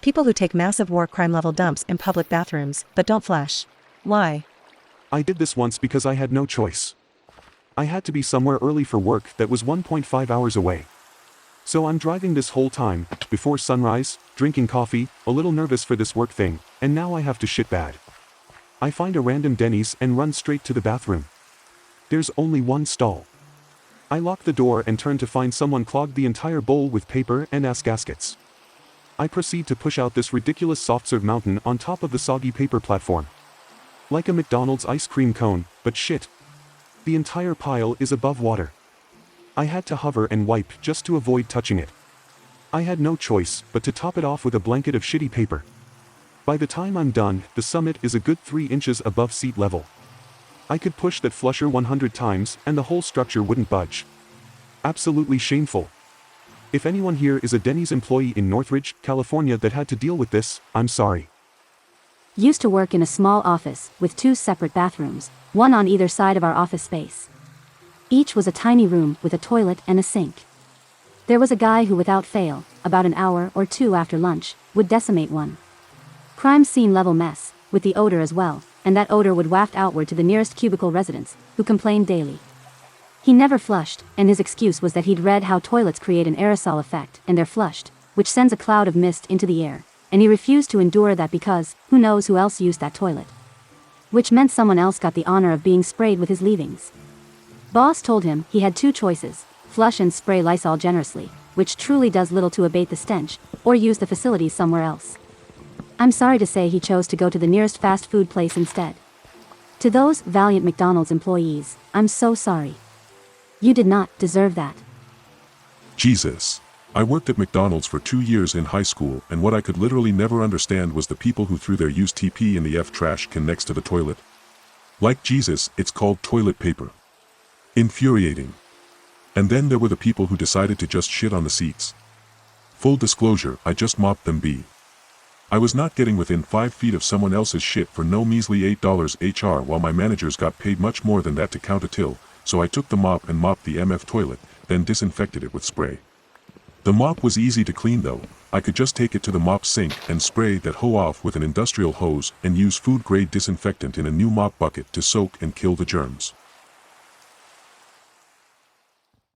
People who take massive war crime level dumps in public bathrooms, but don't flush. Why? I did this once because I had no choice. I had to be somewhere early for work that was 1.5 hours away. So I'm driving this whole time, before sunrise, drinking coffee, a little nervous for this work thing, and now I have to shit bad. I find a random Denny's and run straight to the bathroom. There's only one stall. I lock the door and turn to find someone clogged the entire bowl with paper and ass gaskets. I proceed to push out this ridiculous soft serve mountain on top of the soggy paper platform. Like a McDonald's ice cream cone, but shit. The entire pile is above water. I had to hover and wipe just to avoid touching it. I had no choice but to top it off with a blanket of shitty paper. By the time I'm done, the summit is a good 3 inches above seat level. I could push that flusher 100 times and the whole structure wouldn't budge. Absolutely shameful. If anyone here is a Denny's employee in Northridge, California that had to deal with this, I'm sorry. Used to work in a small office with 2 separate bathrooms, one on either side of our office space. Each was a tiny room with a toilet and a sink. There was a guy who without fail, about an hour or 2 after lunch, would decimate one. Crime scene level mess, with the odor as well, and that odor would waft outward to the nearest cubicle residents, who complained daily. He never flushed, and his excuse was that he'd read how toilets create an aerosol effect and they're flushed, which sends a cloud of mist into the air, and he refused to endure that because, who knows who else used that toilet. Which meant someone else got the honor of being sprayed with his leavings. Boss told him he had 2 choices, flush and spray Lysol generously, which truly does little to abate the stench, or use the facilities somewhere else. I'm sorry to say he chose to go to the nearest fast food place instead. To those valiant McDonald's employees, I'm so sorry. You did not deserve that. Jesus. I worked at McDonald's for 2 years in high school, and what I could literally never understand was the people who threw their used TP in the trash can next to the toilet. Like Jesus, it's called toilet paper. Infuriating. And then there were the people who decided to just shit on the seats. Full disclosure, I just mopped them. I was not getting within 5 feet of someone else's shit for no measly $8 HR, while my managers got paid much more than that to count a till, so I took the mop and mopped the MF toilet, then disinfected it with spray. The mop was easy to clean though. I could just take it to the mop sink and spray that hoe off with an industrial hose and use food-grade disinfectant in a new mop bucket to soak and kill the germs.